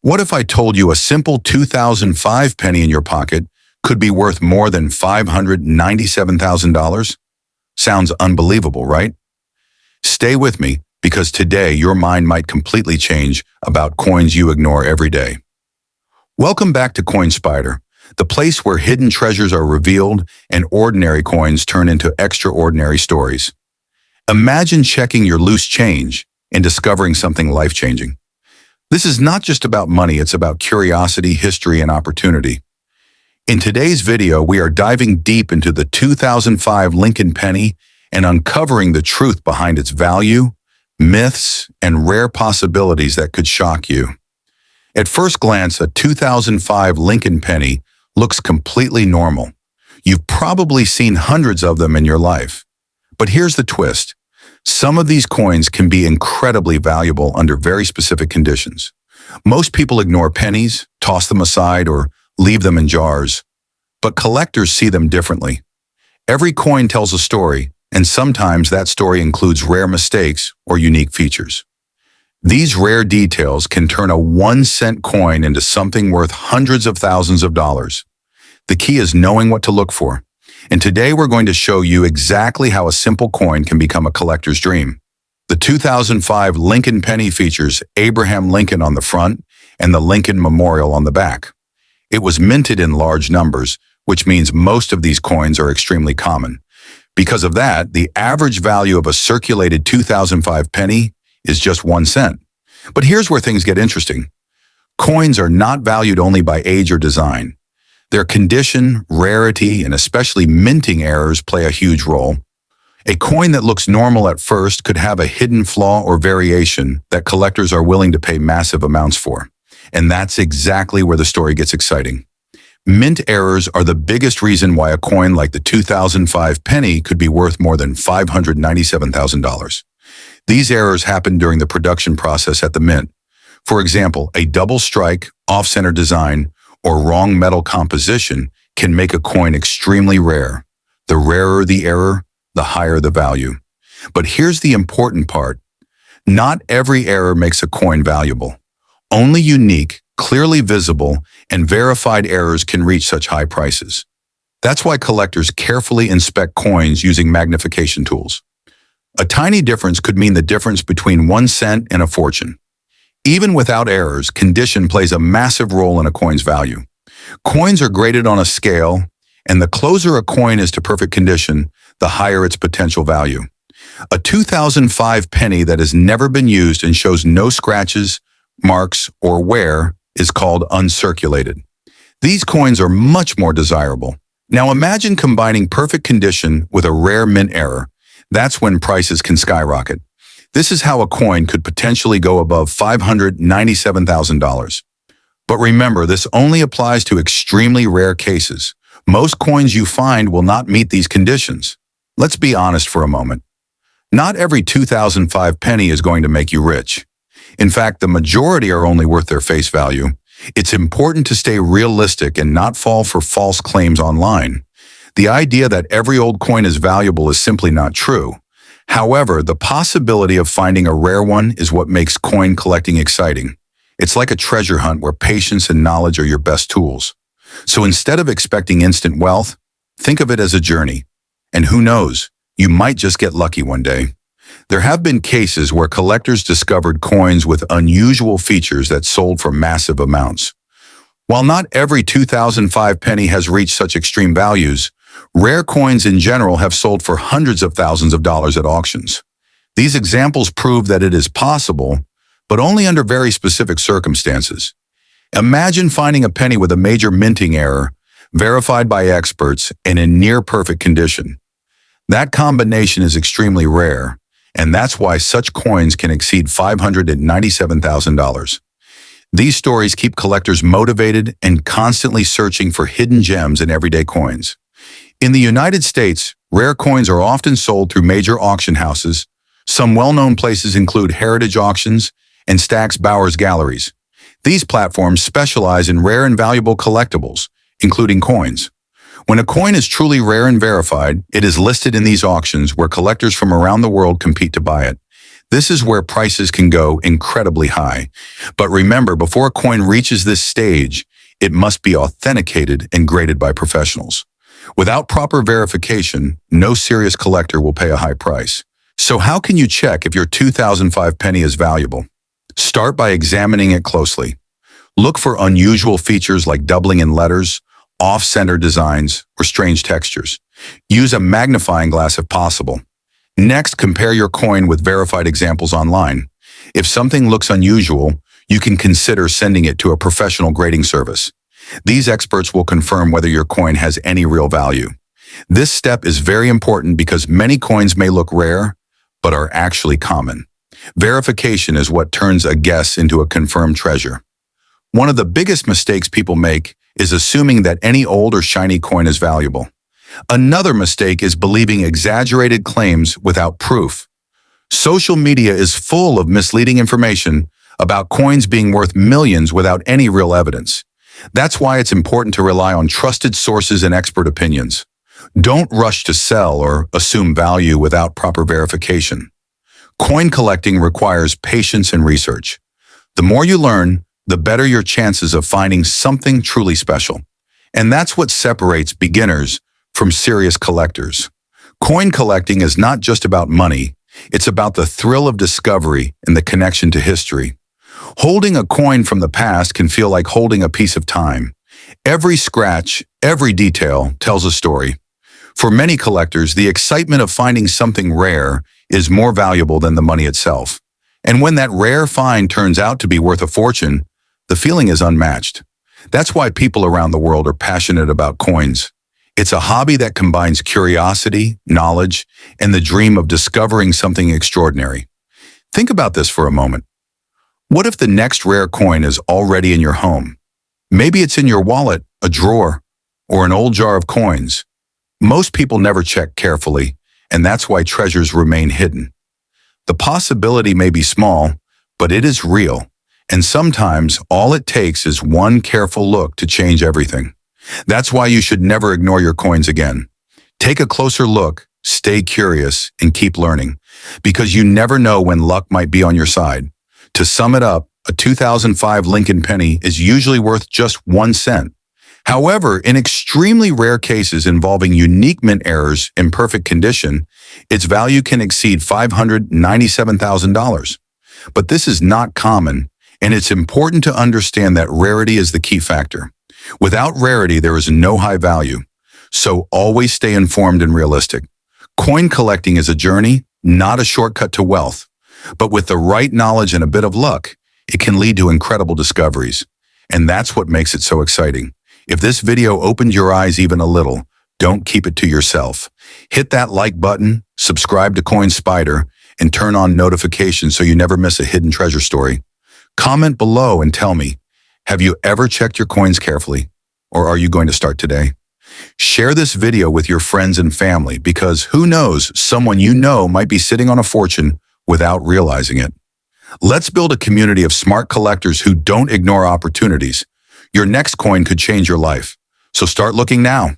What if I told you a simple 2005 penny in your pocket could be worth more than $597,000? Sounds unbelievable, right? Stay with me, because today your mind might completely change about coins you ignore every day. Welcome back to Coin Spyder, the place where hidden treasures are revealed and ordinary coins turn into extraordinary stories. Imagine checking your loose change and discovering something life-changing. This is not just about money, it's about curiosity, history, and opportunity. In today's video, we are diving deep into the 2005 Lincoln penny and uncovering the truth behind its value, myths, and rare possibilities that could shock you. At first glance, a 2005 Lincoln penny looks completely normal. You've probably seen hundreds of them in your life. But here's the twist. Some of these coins can be incredibly valuable under very specific conditions. Most people ignore pennies, toss them aside, or leave them in jars. But collectors see them differently. Every coin tells a story, and sometimes that story includes rare mistakes or unique features. These rare details can turn a 1-cent coin into something worth hundreds of thousands of dollars. The key is knowing what to look for. And today we're going to show you exactly how a simple coin can become a collector's dream. The 2005 Lincoln penny features Abraham Lincoln on the front and the Lincoln Memorial on the back. It was minted in large numbers, which means most of these coins are extremely common. Because of that, the average value of a circulated 2005 penny is just 1 cent. But here's where things get interesting. Coins are not valued only by age or design. Their condition, rarity, and especially minting errors play a huge role. A coin that looks normal at first could have a hidden flaw or variation that collectors are willing to pay massive amounts for. And that's exactly where the story gets exciting. Mint errors are the biggest reason why a coin like the 2005 penny could be worth more than $597,000. These errors happen during the production process at the mint. For example, a double strike, off-center design, or wrong metal composition can make a coin extremely rare. The rarer the error, the higher the value. But here's the important part. Not every error makes a coin valuable. Only unique, clearly visible, and verified errors can reach such high prices. That's why collectors carefully inspect coins using magnification tools. A tiny difference could mean the difference between 1 cent and a fortune. Even without errors, condition plays a massive role in a coin's value. Coins are graded on a scale, and the closer a coin is to perfect condition, the higher its potential value. A 2005 penny that has never been used and shows no scratches, marks, or wear is called uncirculated. These coins are much more desirable. Now imagine combining perfect condition with a rare mint error. That's when prices can skyrocket. This is how a coin could potentially go above $597,000. But remember, this only applies to extremely rare cases. Most coins you find will not meet these conditions. Let's be honest for a moment. Not every 2005 penny is going to make you rich. In fact, the majority are only worth their face value. It's important to stay realistic and not fall for false claims online. The idea that every old coin is valuable is simply not true. However, the possibility of finding a rare one is what makes coin collecting exciting. It's like a treasure hunt where patience and knowledge are your best tools. So instead of expecting instant wealth, think of it as a journey. And who knows, you might just get lucky one day. There have been cases where collectors discovered coins with unusual features that sold for massive amounts. While not every 2005 penny has reached such extreme values, rare coins in general have sold for hundreds of thousands of dollars at auctions. These examples prove that it is possible, but only under very specific circumstances. Imagine finding a penny with a major minting error, verified by experts, and in near-perfect condition. That combination is extremely rare, and that's why such coins can exceed $597,000. These stories keep collectors motivated and constantly searching for hidden gems in everyday coins. In the United States, rare coins are often sold through major auction houses. Some well-known places include Heritage Auctions and Stack's Bowers Galleries. These platforms specialize in rare and valuable collectibles, including coins. When a coin is truly rare and verified, it is listed in these auctions where collectors from around the world compete to buy it. This is where prices can go incredibly high. But remember, before a coin reaches this stage, it must be authenticated and graded by professionals. Without proper verification, no serious collector will pay a high price. So how can you check if your 2005 penny is valuable? Start by examining it closely. Look for unusual features like doubling in letters, off-center designs, or strange textures. Use a magnifying glass if possible. Next, compare your coin with verified examples online. If something looks unusual, you can consider sending it to a professional grading service. These experts will confirm whether your coin has any real value. This step is very important because many coins may look rare, but are actually common. Verification is what turns a guess into a confirmed treasure. One of the biggest mistakes people make is assuming that any old or shiny coin is valuable. Another mistake is believing exaggerated claims without proof. Social media is full of misleading information about coins being worth millions without any real evidence. That's why it's important to rely on trusted sources and expert opinions. Don't rush to sell or assume value without proper verification. Coin collecting requires patience and research. The more you learn, the better your chances of finding something truly special. And that's what separates beginners from serious collectors. Coin collecting is not just about money, it's about the thrill of discovery and the connection to history. Holding a coin from the past can feel like holding a piece of time. Every scratch, every detail tells a story. For many collectors, the excitement of finding something rare is more valuable than the money itself. And when that rare find turns out to be worth a fortune, the feeling is unmatched. That's why people around the world are passionate about coins. It's a hobby that combines curiosity, knowledge, and the dream of discovering something extraordinary. Think about this for a moment. What if the next rare coin is already in your home? Maybe it's in your wallet, a drawer, or an old jar of coins. Most people never check carefully, and that's why treasures remain hidden. The possibility may be small, but it is real, and sometimes all it takes is one careful look to change everything. That's why you should never ignore your coins again. Take a closer look, stay curious, and keep learning, because you never know when luck might be on your side. To sum it up, a 2005 Lincoln penny is usually worth just 1 cent. However, in extremely rare cases involving unique mint errors in perfect condition, its value can exceed $597,000. But this is not common, and it's important to understand that rarity is the key factor. Without rarity, there is no high value. So always stay informed and realistic. Coin collecting is a journey, not a shortcut to wealth. But with the right knowledge and a bit of luck, it can lead to incredible discoveries. And that's what makes it so exciting. If this video opened your eyes even a little, don't keep it to yourself. Hit that like button, subscribe to Coin Spyder, and turn on notifications so you never miss a hidden treasure story. Comment below and tell me, have you ever checked your coins carefully? Or are you going to start today? Share this video with your friends and family because who knows, someone you know might be sitting on a fortune without realizing it. Let's build a community of smart collectors who don't ignore opportunities. Your next coin could change your life. So start looking now.